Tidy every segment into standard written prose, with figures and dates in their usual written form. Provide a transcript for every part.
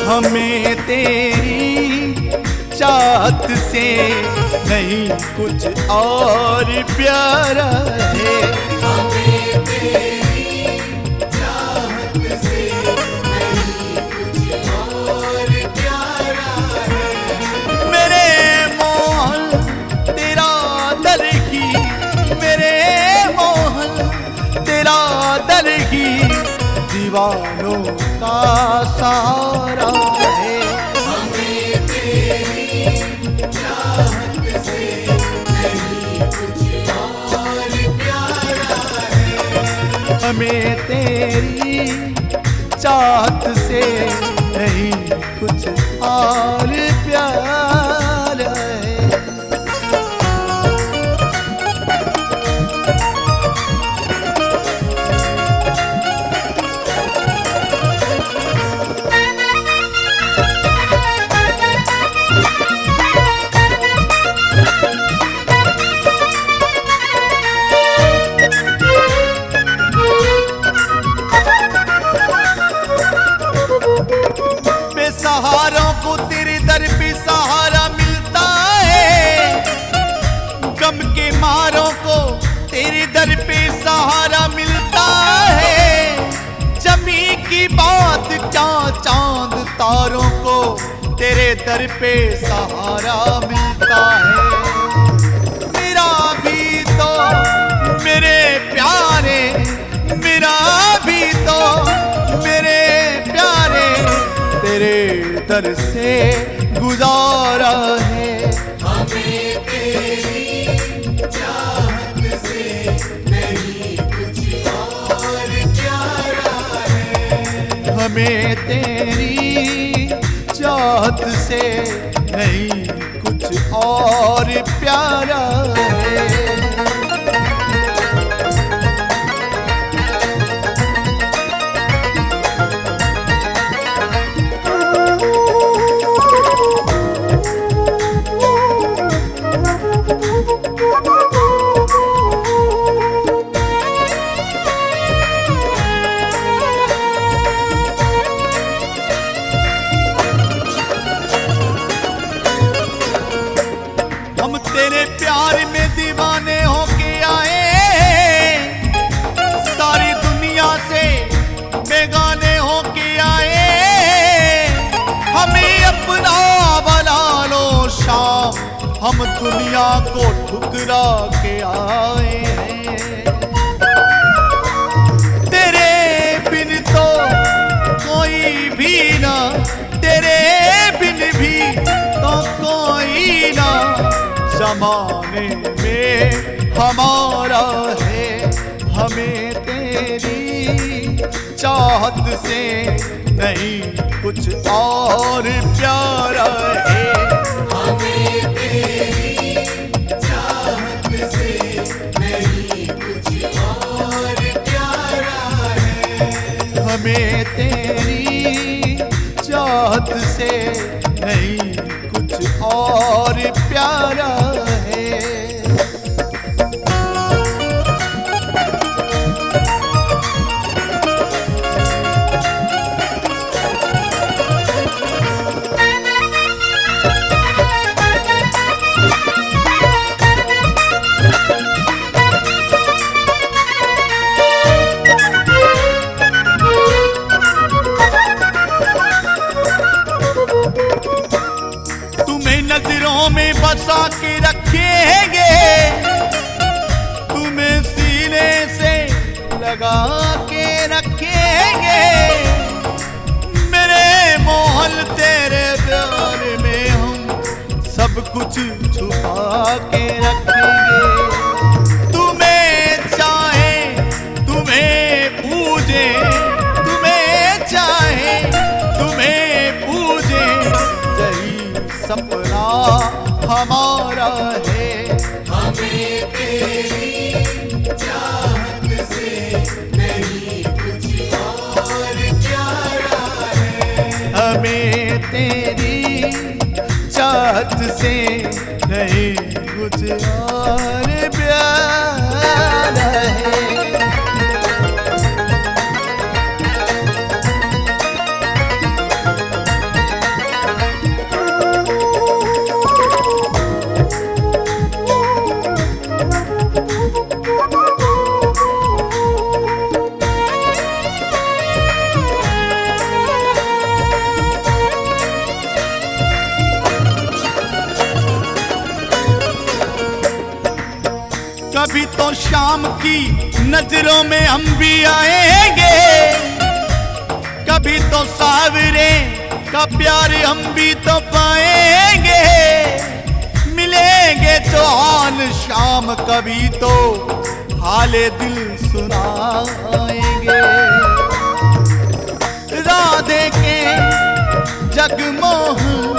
हमें तेरी चाहत से नहीं कुछ और प्यारा है। हमें तेरी चाहत से नहीं कुछ और प्यारा है। मेरे मोहन तेरा दर ही, मेरे मोहन तेरा दर ही दीवानों का सहारा है। हमें तेरी चाहत से नहीं कुछ और प्यारा है। हमें तेरी चाहत से नहीं कुछ और प्यारा है। बेसहारों को तेरे दर पे सहारा मिलता है, गम के मारों को तेरे दर पे सहारा मिलता है। जमी की बात क्या चांद तारों को तेरे दर पे सहारा मिलता है। मेरा भी तो मेरे प्यारे, मेरा भी तो मेरे प्यारे तेरे दर से गुजारा है। हमें तेरी चाहत से नहीं कुछ और प्यारा है। हमें तेरी चाहत से नहीं कुछ और प्यारा है। हम तेरे प्यार में दीवाने होके आए, सारी दुनिया से बेगाने होके आए। हमें अपना बना लो शाम, हम दुनिया को ठुकरा के आए हैं। तेरे बिन तो कोई भी ना, तेरे बिन भी तो कोई ना ज़माने में हमारा है। हमें तेरी चाहत से नहीं कुछ और प्यारा है। हमें तेरी चाहत से नहीं कुछ और प्यारा है। हमें तेरी चाहत से नहीं कुछ और प्यारा है। तुम्हें नजरों में बसा के रखेंगे, तुम्हें सीने से लगा के रखेंगे। मेरे मोहन तेरे प्यार में हम सब कुछ छुपा के रखेंगे। तुम्हें चाहे तुम्हें पूजे, तुम्हें चाहे तुम्हें पूजे, यही सपना हमारा है। हमें तेरी चाहत से नहीं कुछ और प्यारा है। हमें तेरी चाहत से नहीं कुछ और प्यारा है। शाम की नजरों में हम भी आएंगे, कभी तो सावरे का प्यार हम भी तो पाएंगे। मिलेंगे तो आन शाम कभी तो हाले दिल सुनाएंगे। राधे के जगमोहन,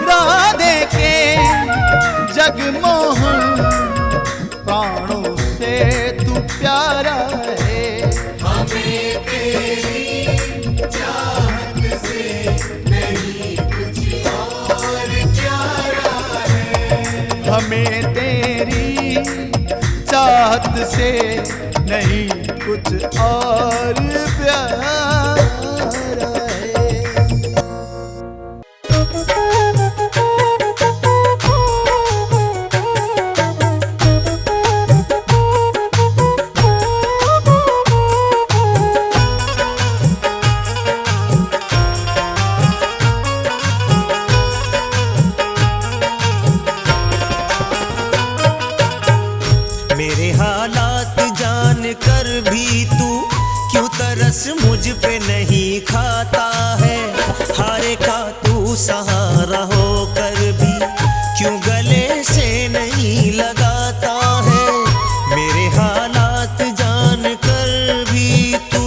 राधे के जगमोहन, प्राणों से तू प्यारा है। हमें तेरी चाहत से नहीं कुछ और प्यारा है। हमें तेरी चाहत से नहीं कुछ और प्यारा है। मेरे हालात जान कर भी तू क्यों तरस मुझ पे नहीं खाता है। हारे का तू सहारा होकर भी क्यों गले से नहीं लगाता है। मेरे हालात जान कर भी तू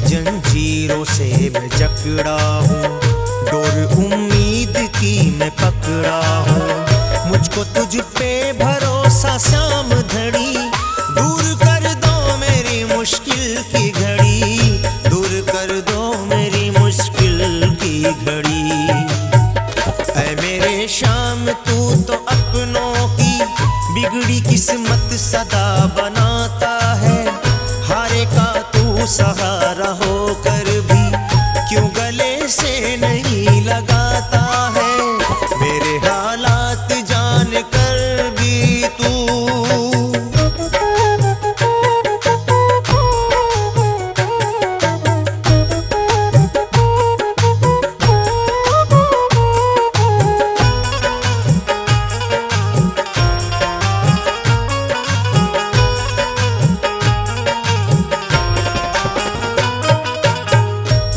जंजीरों से मैं जकड़ा हूँ, डोर उम्मीद की मैं पकड़ा हूँ। मुझको तुझ पे भरोसा शाम धड़ी, दूर कर दो मेरी मुश्किल की घड़ी, दूर कर दो मेरी मुश्किल की घड़ी। ऐ मेरे शाम तू तो अपनों की बिगड़ी किस्मत सदा बनाता है। हारे का तू सहारा होकर भी क्यों गले से नहीं लगाता है। मेरे हालात जान कर भी तू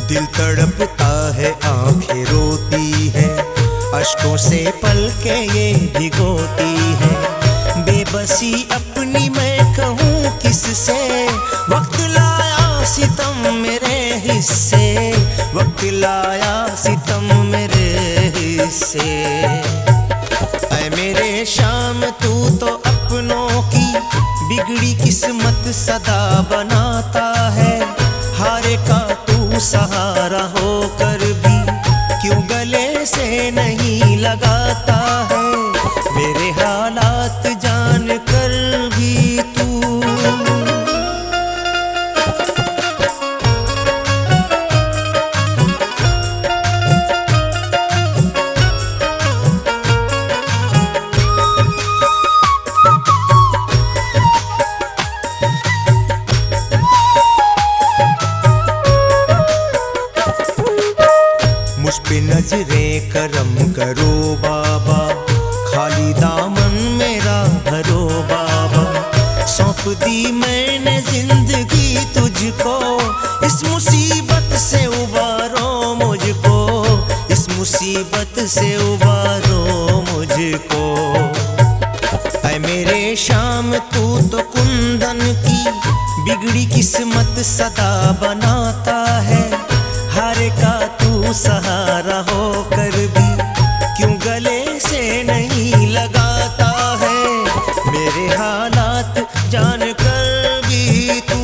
दिल तड़पता है, आंखें रोती है, अश्कों से पलकें ये भिगोती है। बेबसी अपनी मैं कहूँ किससे, वक्त लाया सितम मेरे हिस्से, वक्त लाया सितम मेरे हिस्से। ऐ मेरे शाम तू तो अपनों की बिगड़ी किस्मत सदा बनाता है। हारे का तू सहारा होकर भी क्यों गले से नहीं लगाता है। मेरे हालात जान कर भी तू मुझ पे नजरे करम करो बाबा, खाली दामन मेरा भरो बाबा। सौंप दी मैंने जिंदगी तुझको, इस मुसीबत से उबारो मुझको, इस मुसीबत से उबारो मुझको। ऐ मेरे शाम तू तो कुंदन की बिगड़ी किस्मत सदा बनाता है। हारे का तू सहारा होकर भी क्यों गले से नहीं लगाता है। मेरे हालात जान कर भी तू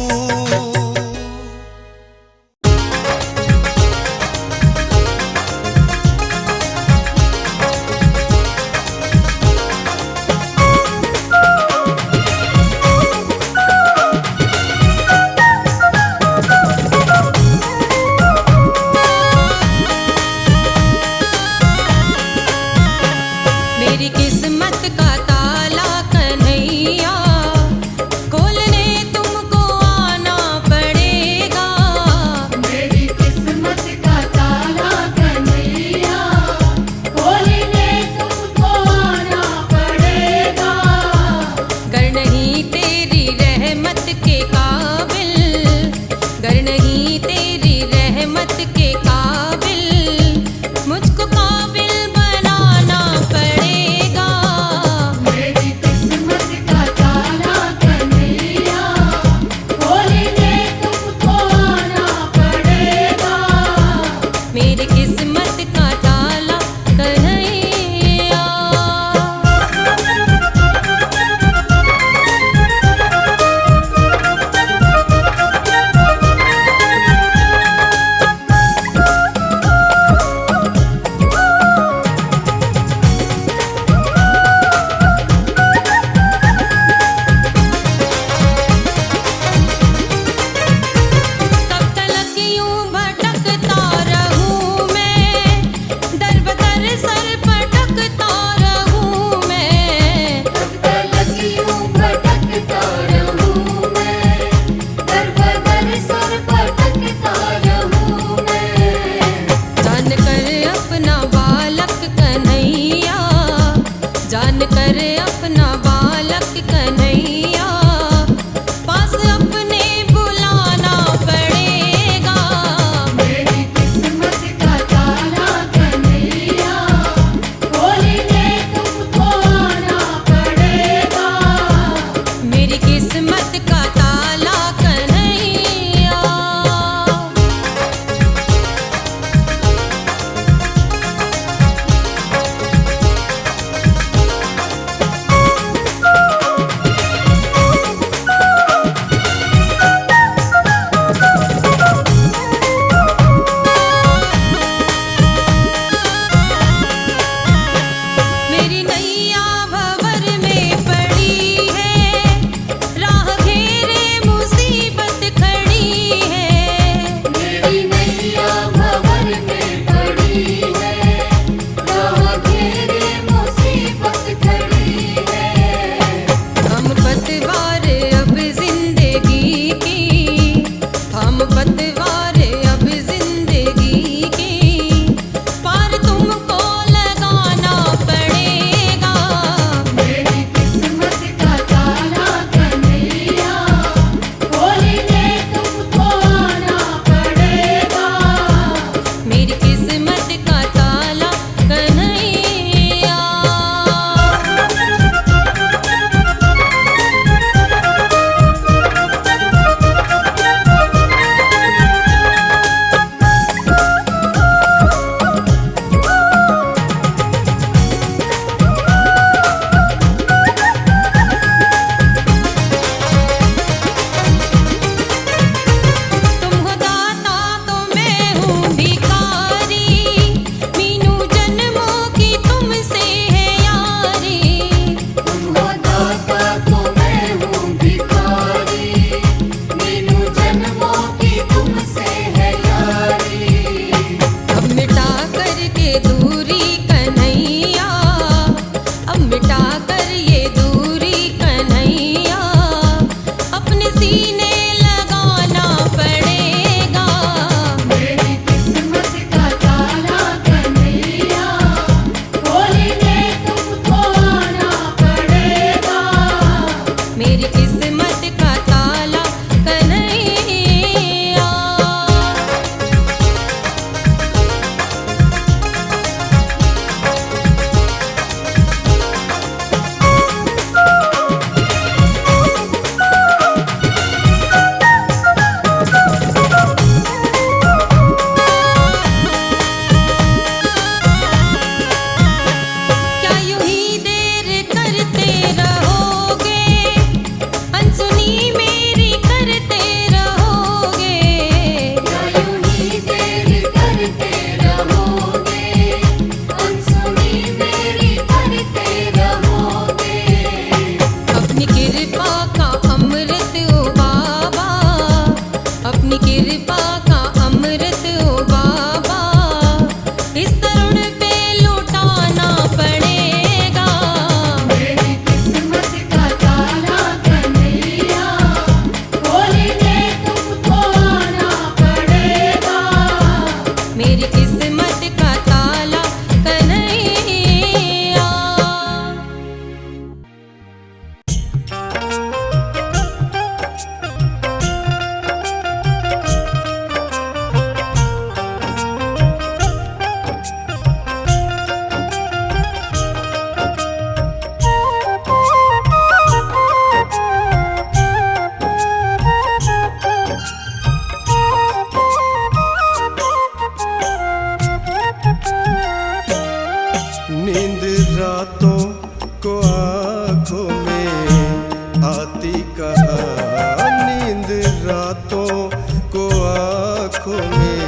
आती कहाँ नींद रातों को आँखों में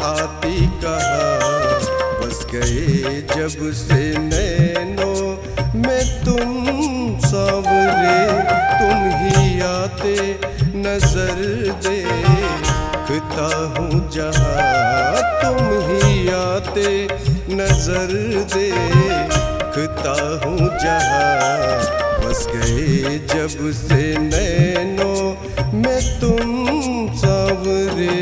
आती कहाँ बस गए जब से नैनों में तुम सांवरे तुम ही आते नजर देखता हूँ जहाँ तुम ही आते नजर देखता हूँ जहाँ बस गए जब से नैनों में तुम सांवरे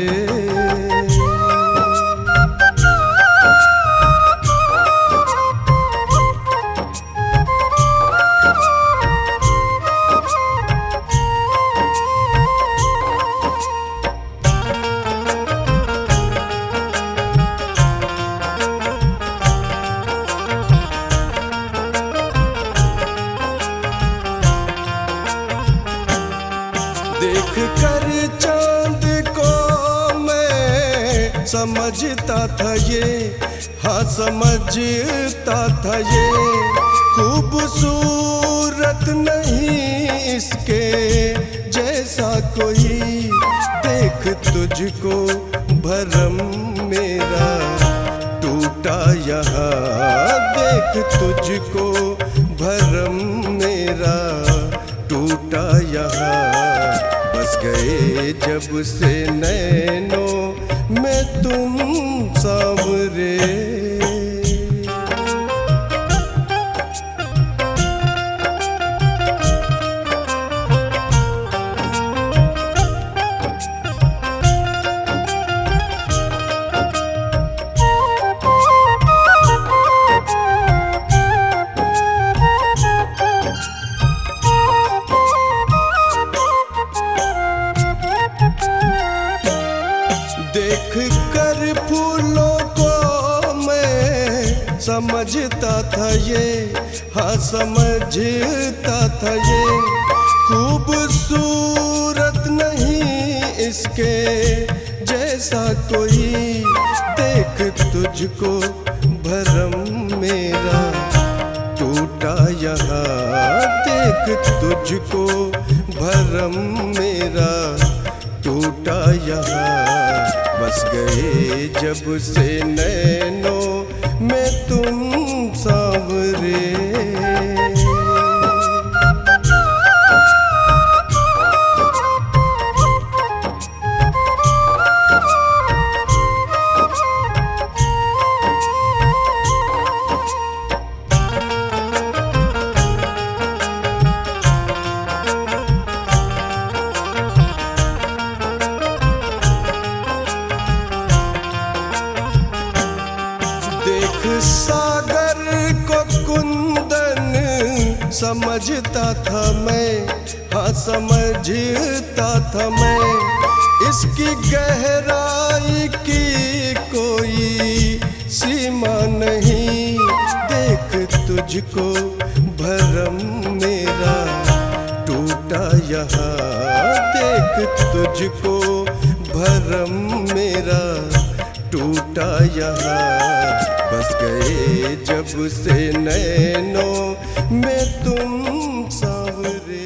देख कर चांद को मैं समझता था ये हाँ समझता था ये खूबसूरत नहीं इसके जैसा कोई देख तुझको भरम मेरा टूटा यहाँ देख तुझको भरम मेरा टूटा यहाँ बस गए जब से नैनों में तुम सांवरे देख कर फूलों को मैं समझता था ये हाँ समझता था ये खूबसूरत नहीं इसके जैसा कोई देख तुझको भरम मेरा टूटा यहाँ देख तुझको भरम मेरा टूटा यहाँ बस गए जब से नैनों में तुम सांवरे देख सागर को कुंदन समझता था मैं हाँ समझता था मैं इसकी गहराई की कोई सीमा नहीं देख तुझको भरम मेरा टूटा यहाँ देख तुझको भरम मेरा टूटा यहाँ बस गए जब से नैनों में तुम सांवरे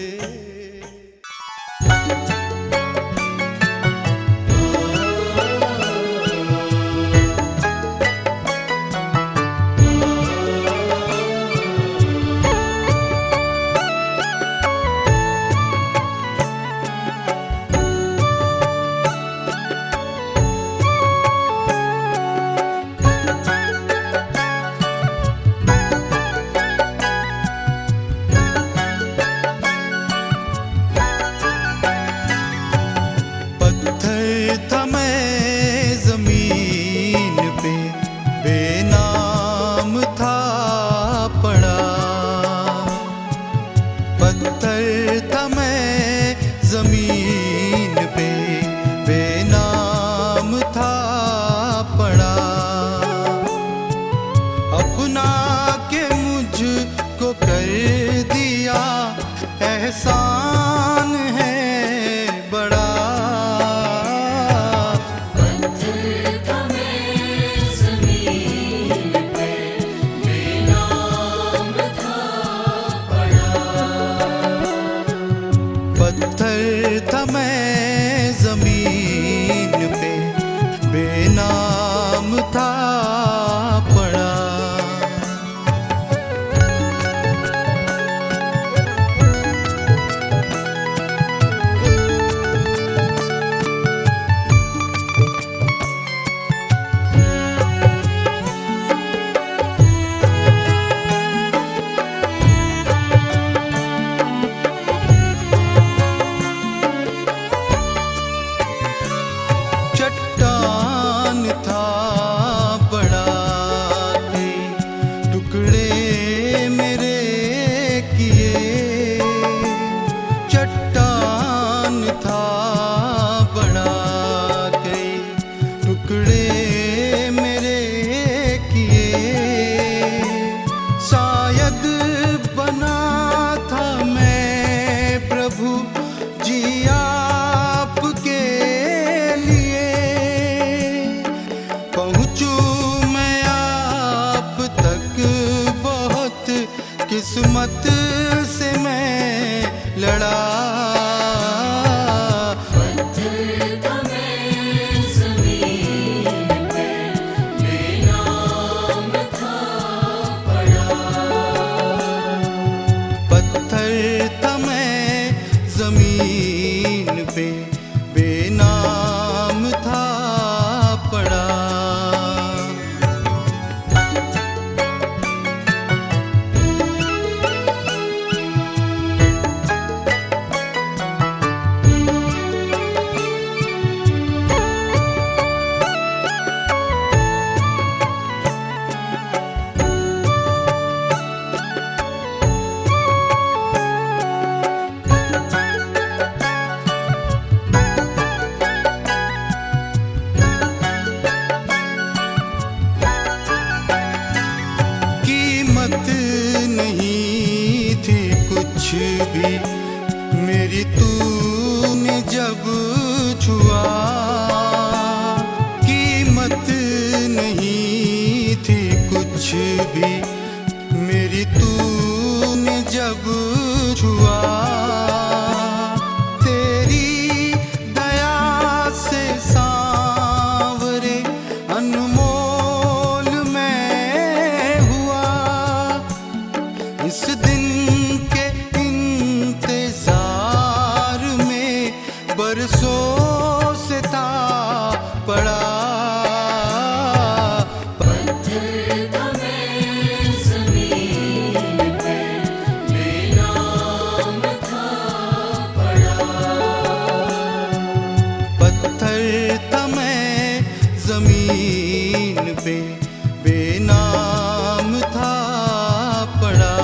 एहसान है बड़ा। पत्थर था मैं ज़मीन पे, बेनाम था पड़ा। मेरी तूने जब छुआ, कीमत नहीं थी कुछ भी। मेरी तूने जब छुआ, तेरी दया से सांवरे अनमोल मैं हुआ। इस दिन के इंतजार में बरसों से था पड़ा। पत्थर था मैं ज़मीन पे, बेनाम था पड़ा। पत्थर था मैं जमीन पे, बेनाम था पड़ा।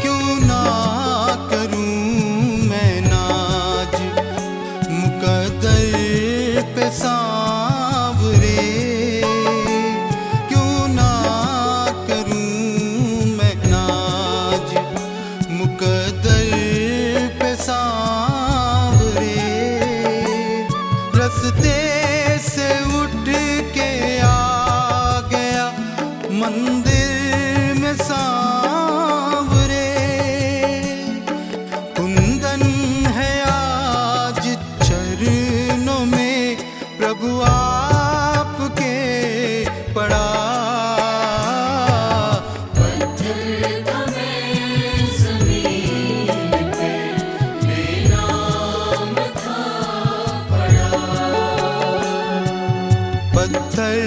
क्यों ना करूं मैं नाज मुकद्दर पे सांवरे। क्यों ना करूं मैं नाज मुकद्दर पे सांवरे। रस्ते से उठ के आ गया मंदिर में सांवरे। कुंदन है आज चरणों में प्रभु आपके पड़ा। पत्थर था मैं ज़मीन पे, बेनाम था पड़ा। पत्थर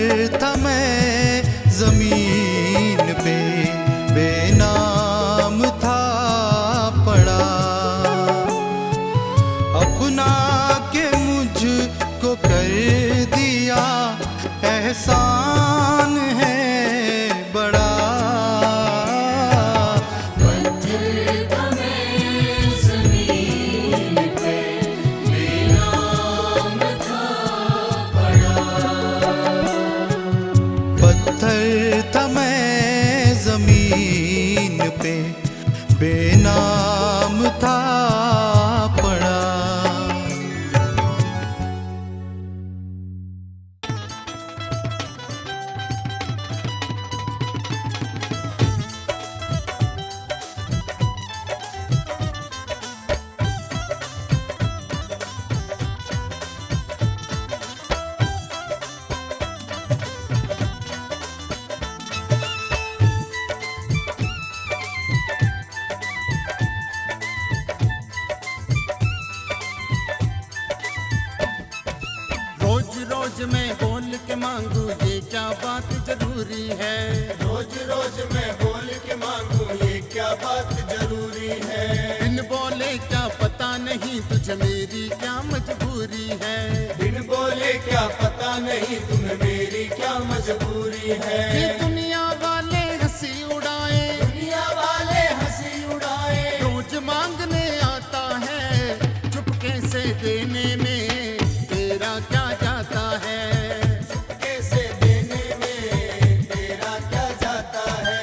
था मैं जमीन पे, बेनाम था पड़ा। अपना के मुझको कर दिया एहसान है बड़ा। पत्थर था मैं ज़मीन पे, बेनाम था पड़ा। पत्थर था मैं जमीन पे, बेनाम था पड़ा। रोज रोज मैं बोल के मांगू ये क्या बात जरूरी है। रोज रोज मैं बोल के मांगू ये क्या बात जरूरी है। बिन बोले क्या पता नहीं तुझे मेरी क्या मजबूरी है। बिन बोले क्या पता नहीं तुम्हें मेरी क्या मजबूरी है। ये दुनिया वाले हंसी उड़ाए, दुनिया वाले हंसी उड़ाए, रोज मांगने आता है, चुपके से देने में तेरा क्या जाता है। कैसे देने में तेरा क्या जाता है।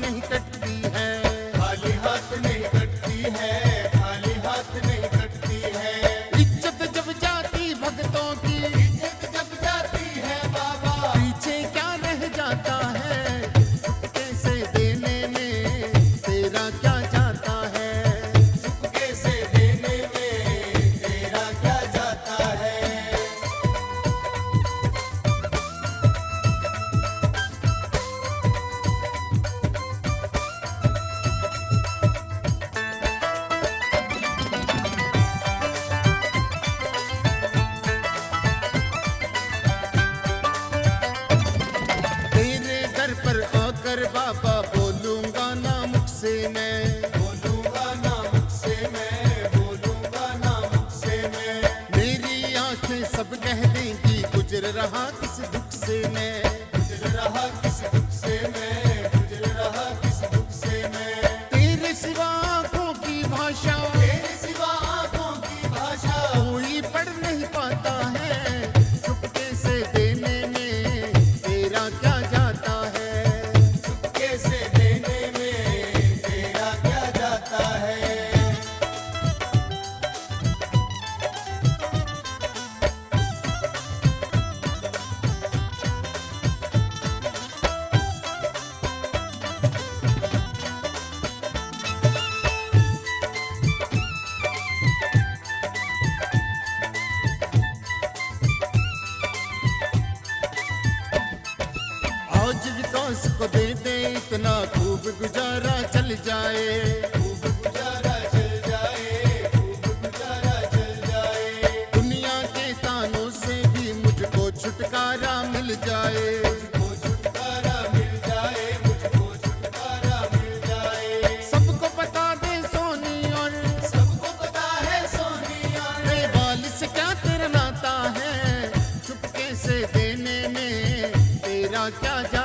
नहीं कटती है। खाली हाथ नहीं कटती है, खाली हाथ नहीं कटती है। इज्जत जब जाती भक्तों की, इज्जत जब जाती है बाबा, पीछे क्या रह जाता है। चुपके से देने में तेरा क्या जाता है। चुपके से देने में तेरा क्या जाता है। तेरे घर पर आकर बाबा बोलूंगा ना मुख से मैं। बोलूंगा ना मुख से मैं, बोलूंगा ना मुख से मैं। मेरी आंखें सब कह देंगी गुजर रहा किस दुख से मैं। गुजर रहा किस दुख से मैं, गुजर रहा किस दुख से मैं। तेरे सिवा आंखों की भाषा तेरे सिवा आंखों की भाषा कोई पढ़ नहीं पाता है। चुपके से देने में तेरा क्या जाता है। चुपके से देने में तेरा क्या जाता है। आज विकास को दे दे इतना खूब गुजारा चल जाए। खूब गुजारा चल जाए, खूब गुजारा चल जाए। दुनिया के तानों से भी मुझको छुटकारा मिल जाए। मुझको छुटकारा मिल जाए, मुझको छुटकारा मिल जाए। सबको बता दे सोनी और सबको पता है सोनी और वाल से क्या तेरा नाता है। चुपके से देने में तेरा क्या जाता